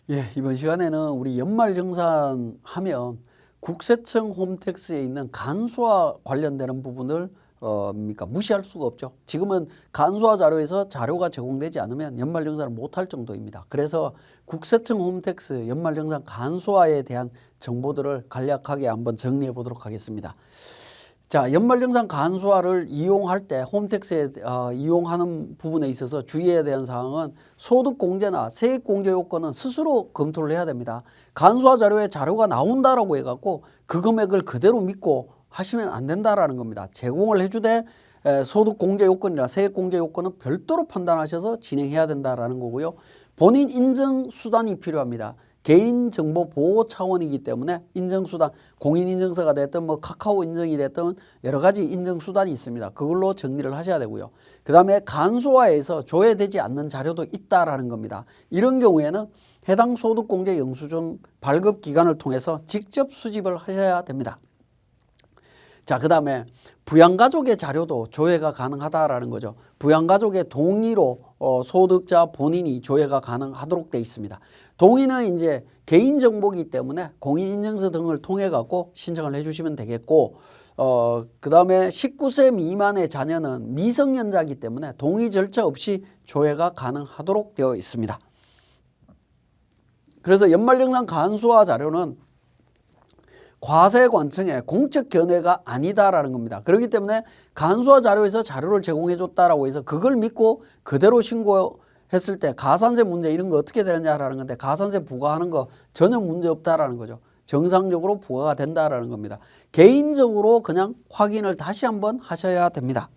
예, 이번 시간에는 우리 연말정산 하면 국세청 홈택스에 있는 간소화 관련되는 부분을 무시할 수가 없죠. 지금은 간소화 자료에서 자료가 제공되지 않으면 연말정산을 못할 정도입니다. 그래서 국세청 홈택스 연말정산 간소화에 대한 정보들을 간략하게 한번 정리해 보도록 하겠습니다. 자, 연말정산 간소화를 이용할 때 홈택스에 이용하는 부분에 있어서 주의해야 되는 사항은 소득공제나 세액공제 요건은 스스로 검토를 해야 됩니다. 간소화 자료에 자료가 나온다라고 해갖고 그 금액을 그대로 믿고 하시면 안 된다라는 겁니다. 제공을 해주되 소득공제 요건이나 세액공제 요건은 별도로 판단하셔서 진행해야 된다라는 거고요. 본인 인증 수단이 필요합니다. 개인정보 보호 차원이기 때문에 인증수단, 공인인증서가 됐든 뭐 카카오 인증이 됐든 여러 가지 인증수단이 있습니다. 그걸로 정리를 하셔야 되고요. 그 다음에 간소화에서 조회되지 않는 자료도 있다라는 겁니다. 이런 경우에는 해당 소득공제 영수증 발급기관을 통해서 직접 수집을 하셔야 됩니다. 자, 그 다음에 부양가족의 자료도 조회가 가능하다라는 거죠. 부양가족의 동의로 소득자 본인이 조회가 가능하도록 되어 있습니다. 동의는 이제 개인정보이기 때문에 공인인증서 등을 통해 갖고 신청을 해주시면 되겠고, 그 다음에 19세 미만의 자녀는 미성년자이기 때문에 동의 절차 없이 조회가 가능하도록 되어 있습니다. 그래서 연말정산 간소화 자료는 과세관청의 공적 견해가 아니다라는 겁니다. 그렇기 때문에 간소화 자료에서 자료를 제공해 줬다라고 해서 그걸 믿고 그대로 신고했을 때 가산세 문제 이런 거 어떻게 되느냐라는 건데, 가산세 부과하는 거 전혀 문제 없다라는 거죠. 정상적으로 부과가 된다라는 겁니다. 개인적으로 그냥 확인을 다시 한번 하셔야 됩니다.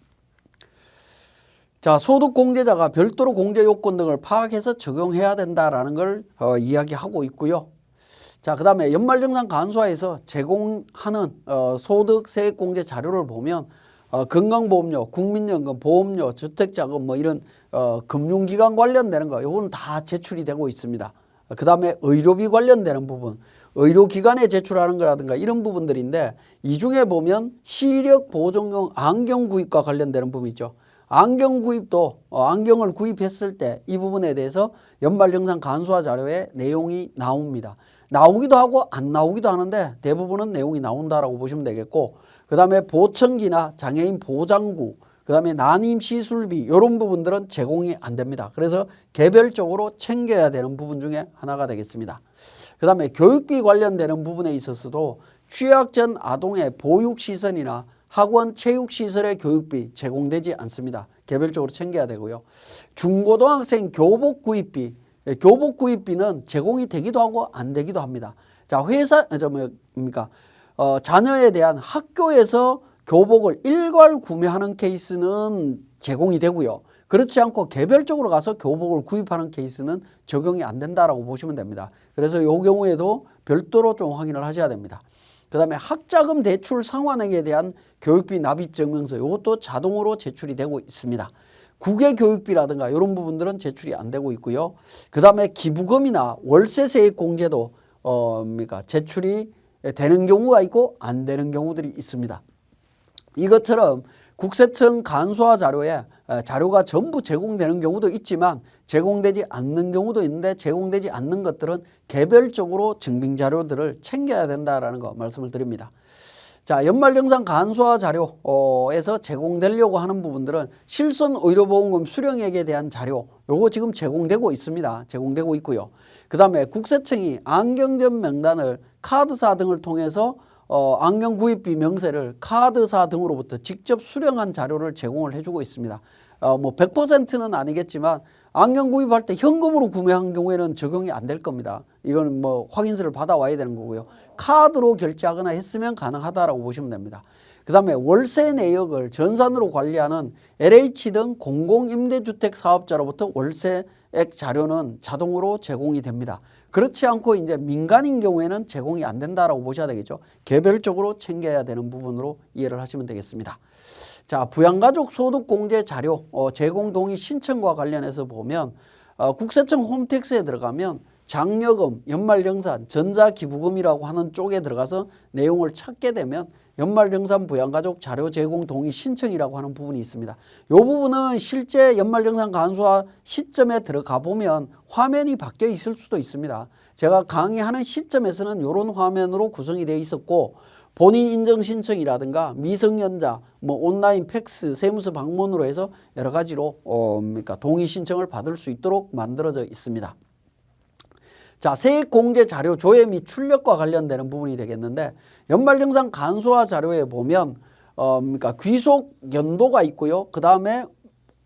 자, 소득공제자가 별도로 공제 요건 등을 파악해서 적용해야 된다라는 걸 이야기하고 있고요. 자, 그 다음에 연말정산 간소화에서 제공하는 소득세액공제 자료를 보면 건강보험료, 국민연금, 보험료, 주택자금 뭐 이런 금융기관 관련되는 거 요거는 다 제출이 되고 있습니다. 그 다음에 의료비 관련되는 부분, 의료기관에 제출하는 거라든가 이런 부분들인데, 이 중에 보면 시력보정용 안경 구입과 관련되는 부분이 있죠. 안경 구입도 안경을 구입했을 때 이 부분에 대해서 연말정산 간소화 자료에 내용이 나옵니다. 나오기도 하고 안 나오기도 하는데 대부분은 내용이 나온다라고 보시면 되겠고, 그 다음에 보청기나 장애인 보장구, 그 다음에 난임시술비 이런 부분들은 제공이 안 됩니다. 그래서 개별적으로 챙겨야 되는 부분 중에 하나가 되겠습니다. 그 다음에 교육비 관련되는 부분에 있어서도 취약 전 아동의 보육시설이나 학원 체육시설의 교육비 제공되지 않습니다. 개별적으로 챙겨야 되고요. 중고등학생 교복 구입비, 교복 구입비는 제공이 되기도 하고 안 되기도 합니다. 자, 자녀에 대한 학교에서 교복을 일괄 구매하는 케이스는 제공이 되고요. 그렇지 않고 개별적으로 가서 교복을 구입하는 케이스는 적용이 안 된다라고 보시면 됩니다. 그래서 이 경우에도 별도로 좀 확인을 하셔야 됩니다. 그 다음에 학자금 대출 상환액에 대한 교육비 납입 증명서 이것도 자동으로 제출이 되고 있습니다. 국외교육비라든가 이런 부분들은 제출이 안 되고 있고요. 그 다음에 기부금이나 월세세액 공제도 제출이 되는 경우가 있고 안 되는 경우들이 있습니다. 이것처럼 국세청 간소화 자료에 자료가 전부 제공되는 경우도 있지만 제공되지 않는 경우도 있는데, 제공되지 않는 것들은 개별적으로 증빙 자료들을 챙겨야 된다라는 거 말씀을 드립니다. 자, 연말정산 간소화 자료에서 제공되려고 하는 부분들은 실손 의료보험금 수령액에 대한 자료 요거 지금 제공되고 있습니다. 제공되고 있고요. 그 다음에 국세청이 안경점 명단을 카드사 등을 통해서 안경 구입비 명세를 카드사 등으로부터 직접 수령한 자료를 제공을 해주고 있습니다. 뭐 100%는 아니겠지만 안경 구입할 때 현금으로 구매한 경우에는 적용이 안 될 겁니다. 이거는 뭐 확인서를 받아와야 되는 거고요. 카드로 결제하거나 했으면 가능하다라고 보시면 됩니다. 그 다음에 월세 내역을 전산으로 관리하는 LH 등 공공임대주택 사업자로부터 월세액 자료는 자동으로 제공이 됩니다. 그렇지 않고 이제 민간인 경우에는 제공이 안 된다라고 보셔야 되겠죠. 개별적으로 챙겨야 되는 부분으로 이해를 하시면 되겠습니다. 자, 부양가족 소득공제 자료 제공 동의 신청과 관련해서 보면 국세청 홈택스에 들어가면 장려금, 연말정산, 전자기부금이라고 하는 쪽에 들어가서 내용을 찾게 되면 연말정산 부양가족 자료 제공 동의 신청이라고 하는 부분이 있습니다. 이 부분은 실제 연말정산 간소화 시점에 들어가 보면 화면이 바뀌어 있을 수도 있습니다. 제가 강의하는 시점에서는 이런 화면으로 구성이 되어 있었고 본인 인증 신청이라든가 미성년자, 온라인 팩스, 세무서 방문으로 해서 여러 가지로 그러니까 동의 신청을 받을 수 있도록 만들어져 있습니다. 자, 세액 공제 자료 조회 및 출력과 관련되는 부분이 되겠는데 연말정산 간소화 자료에 보면 그러니까 귀속 연도가 있고요. 그 다음에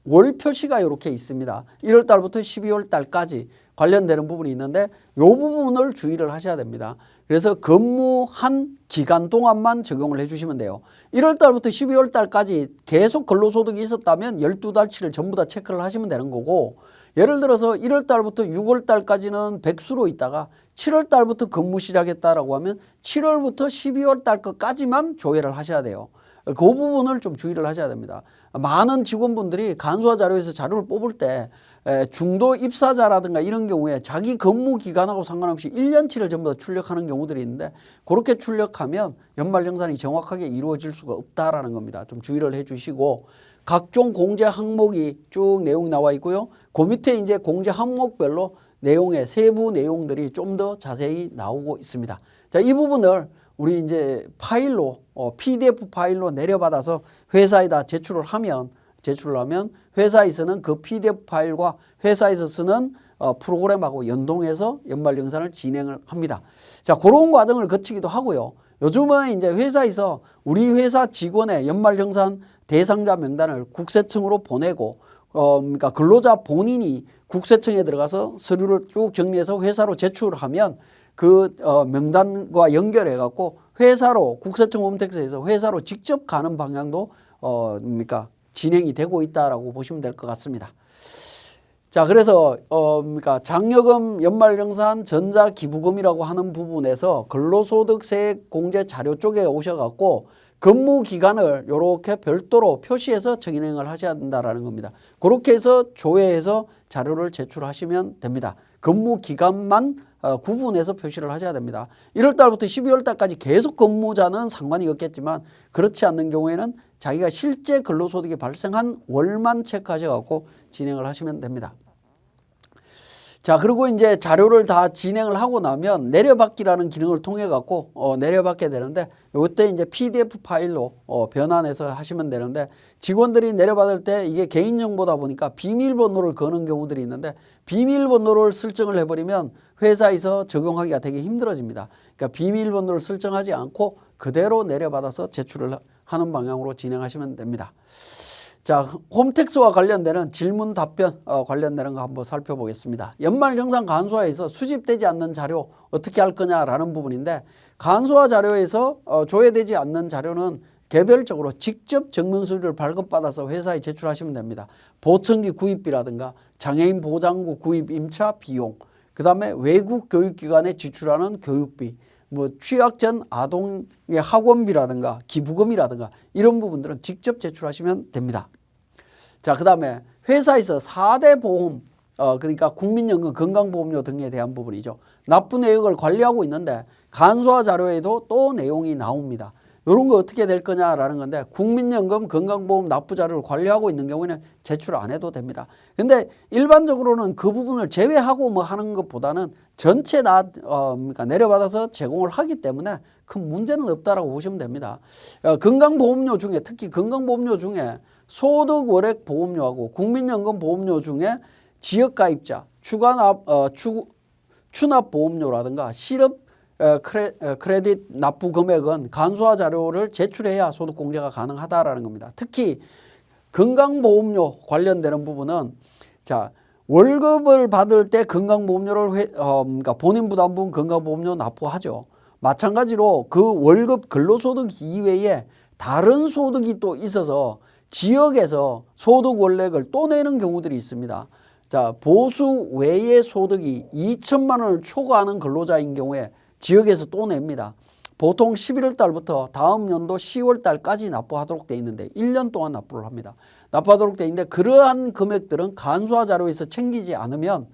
월 표시가 이렇게 있습니다. 1월 달부터 12월 달까지 관련되는 부분이 있는데 이 부분을 주의를 하셔야 됩니다. 그래서 근무한 기간 동안만 적용을 해주시면 돼요. 1월 달부터 12월 달까지 계속 근로소득이 있었다면 12달치를 전부 다 체크를 하시면 되는 거고 예를 들어서 1월 달부터 6월 달까지는 백수로 있다가 7월 달부터 근무 시작했다라고 하면 7월부터 12월 달 것까지만 조회를 하셔야 돼요. 그 부분을 좀 주의를 하셔야 됩니다. 많은 직원분들이 간소화 자료에서 자료를 뽑을 때 중도 입사자라든가 이런 경우에 자기 근무 기간하고 상관없이 1년치를 전부 다 출력하는 경우들이 있는데 그렇게 출력하면 연말정산이 정확하게 이루어질 수가 없다라는 겁니다. 좀 주의를 해 주시고 각종 공제 항목이 쭉 내용이 나와 있고요. 그 밑에 이제 공제 항목별로 내용의 세부 내용들이 좀 더 자세히 나오고 있습니다. 자, 이 부분을 우리 이제 파일로 PDF 파일로 내려받아서 회사에다 제출을 하면 회사에서는 그 PDF 파일과 회사에서 쓰는 프로그램하고 연동해서 연말정산을 진행을 합니다. 자, 그런 과정을 거치기도 하고요. 요즘은 이제 회사에서 우리 회사 직원의 연말정산 대상자 명단을 국세청으로 보내고 그러니까 근로자 본인이 국세청에 들어가서 서류를 쭉 정리해서 회사로 제출하면 그 명단과 연결해 갖고 회사로 국세청 홈택스에서 회사로 직접 가는 방향도 그러니까 진행이 되고 있다라고 보시면 될 것 같습니다. 자, 그래서 그러니까 장려금, 연말정산, 전자기부금이라고 하는 부분에서 근로소득세액 공제 자료 쪽에 오셔갖고 근무 기간을 이렇게 별도로 표시해서 진행을 하셔야 된다라는 겁니다. 그렇게 해서 조회해서 자료를 제출하시면 됩니다. 근무 기간만 구분해서 표시를 하셔야 됩니다. 1월 달부터 12월 달까지 계속 근무자는 상관이 없겠지만 그렇지 않는 경우에는 자기가 실제 근로소득이 발생한 월만 체크하셔갖고 진행을 하시면 됩니다. 자, 그리고 이제 자료를 다 진행을 하고 나면 내려받기라는 기능을 통해 갖고 내려받게 되는데 이때 이제 PDF 파일로 변환해서 하시면 되는데 직원들이 내려받을 때 이게 개인정보다 보니까 비밀번호를 거는 경우들이 있는데 비밀번호를 설정을 해버리면 회사에서 적용하기가 되게 힘들어집니다. 그러니까 비밀번호를 설정하지 않고 그대로 내려받아서 제출을 하는 방향으로 진행하시면 됩니다. 자, 홈택스와 관련되는 질문 답변 관련되는 거 한번 살펴보겠습니다. 연말정산 간소화에서 수집되지 않는 자료 어떻게 할 거냐라는 부분인데 간소화 자료에서 조회되지 않는 자료는 개별적으로 직접 증명서류를 발급받아서 회사에 제출하시면 됩니다. 보청기 구입비라든가 장애인 보장구 구입 임차 비용, 그 다음에 외국 교육기관에 지출하는 교육비, 취약 전 아동의 학원비라든가 기부금이라든가 이런 부분들은 직접 제출하시면 됩니다. 자, 그 다음에 회사에서 4대 보험, 그러니까 국민연금, 건강보험료 등에 대한 부분이죠. 납부 내역을 관리하고 있는데 간소화 자료에도 또 내용이 나옵니다. 이런 거 어떻게 될 거냐라는 건데 국민연금, 건강보험 납부 자료를 관리하고 있는 경우에는 제출 안 해도 됩니다. 근데 일반적으로는 그 부분을 제외하고 하는 것보다는 전체 그러니까 내려받아서 제공을 하기 때문에 큰 문제는 없다라고 보시면 됩니다. 건강보험료 중에 특히 건강보험료 중에 소득월액 보험료하고 국민연금 보험료 중에 지역가입자, 추납보험료라든가 실업 크레딧 납부 금액은 간소화 자료를 제출해야 소득 공제가 가능하다라는 겁니다. 특히 건강보험료 관련되는 부분은 자, 월급을 받을 때 건강보험료를 그러니까 본인부담분 건강보험료 납부하죠. 마찬가지로 그 월급 근로소득 이외에 다른 소득이 또 있어서 지역에서 소득 월액을 또 내는 경우들이 있습니다. 자, 보수 외의 소득이 2천만 원을 초과하는 근로자인 경우에 지역에서 또 냅니다. 보통 11월 달부터 다음 연도 10월 달까지 납부하도록 되어 있는데 1년 동안 납부를 합니다. 납부하도록 되어 있는데 그러한 금액들은 간소화 자료에서 챙기지 않으면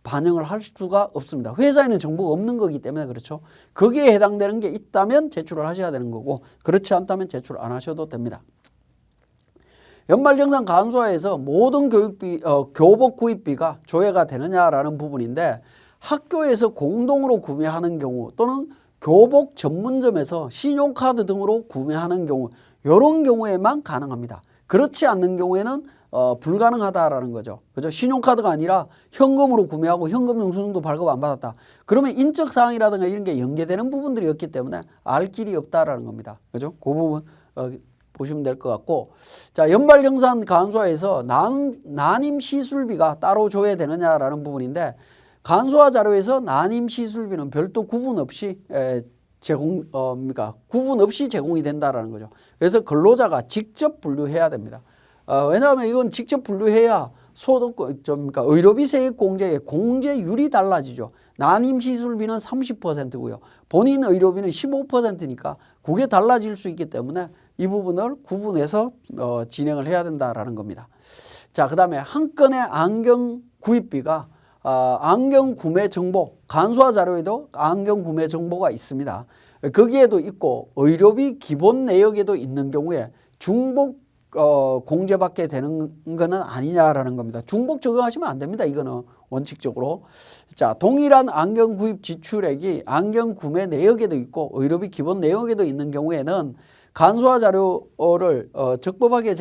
반영을 할 수가 없습니다. 회사에는 정보가 없는 거기 때문에 그렇죠. 거기에 해당되는 게 있다면 제출을 하셔야 되는 거고 그렇지 않다면 제출 안 하셔도 됩니다. 연말정산간소화에서 모든 교복 구입비가 조회가 되느냐라는 부분인데 학교에서 공동으로 구매하는 경우 또는 교복 전문점에서 신용카드 등으로 구매하는 경우 이런 경우에만 가능합니다. 그렇지 않는 경우에는 불가능하다라는 거죠. 그죠? 신용카드가 아니라 현금으로 구매하고 현금 영수증도 발급 안 받았다. 그러면 인적사항이라든가 이런 게 연계되는 부분들이 없기 때문에 알 길이 없다라는 겁니다. 그죠? 그 부분 보시면 될 것 같고, 자, 연말정산 간소화에서 난임 시술비가 따로 조회되느냐라는 부분인데 간소화 자료에서 난임 시술비는 별도 구분 없이 구분 없이 제공이 된다라는 거죠. 그래서 근로자가 직접 분류해야 됩니다. 왜냐하면 이건 직접 분류해야 의료비 세액 공제의 공제율이 달라지죠. 난임 시술비는 30%고요. 본인 의료비는 15%니까 그게 달라질 수 있기 때문에 이 부분을 구분해서 진행을 해야 된다라는 겁니다. 자, 그다음에 한 건의 안경 구입비가 안경 구매 정보, 간소화 자료에도 안경 구매 정보가 있습니다. 거기에도 있고 의료비 기본 내역에도 있는 경우에 중복 공제받게 되는 거는 아니냐라는 겁니다. 중복 적용하시면 안 됩니다. 이거는 원칙적으로. 자, 동일한 안경 구입 지출액이 안경 구매 내역에도 있고 의료비 기본 내역에도 있는 경우에는 간소화 자료를 적법하게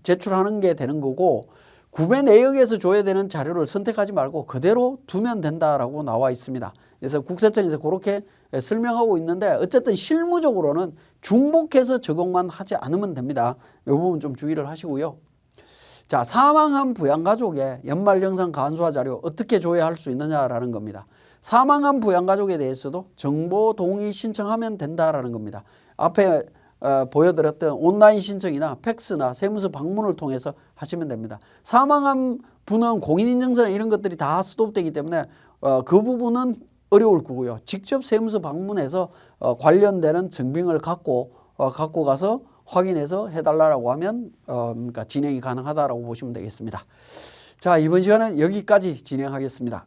제출하는 게 되는 거고 구매 내역에서 조회되는 자료를 선택하지 말고 그대로 두면 된다라고 나와 있습니다. 그래서 국세청에서 그렇게 설명하고 있는데 어쨌든 실무적으로는 중복해서 적용만 하지 않으면 됩니다. 이 부분 좀 주의를 하시고요. 자, 사망한 부양가족의 연말정산 간소화 자료 어떻게 조회할 수 있느냐라는 겁니다. 사망한 부양가족에 대해서도 정보 동의 신청하면 된다라는 겁니다. 앞에 보여드렸던 온라인 신청이나 팩스나 세무서 방문을 통해서 하시면 됩니다. 사망한 분은 공인인증서나 이런 것들이 다 스톱되기 때문에 그 부분은 어려울 거고요. 직접 세무서 방문해서 관련되는 증빙을 갖고 가서 확인해서 해달라고 하면 진행이 가능하다라고 보시면 되겠습니다. 자, 이번 시간은 여기까지 진행하겠습니다.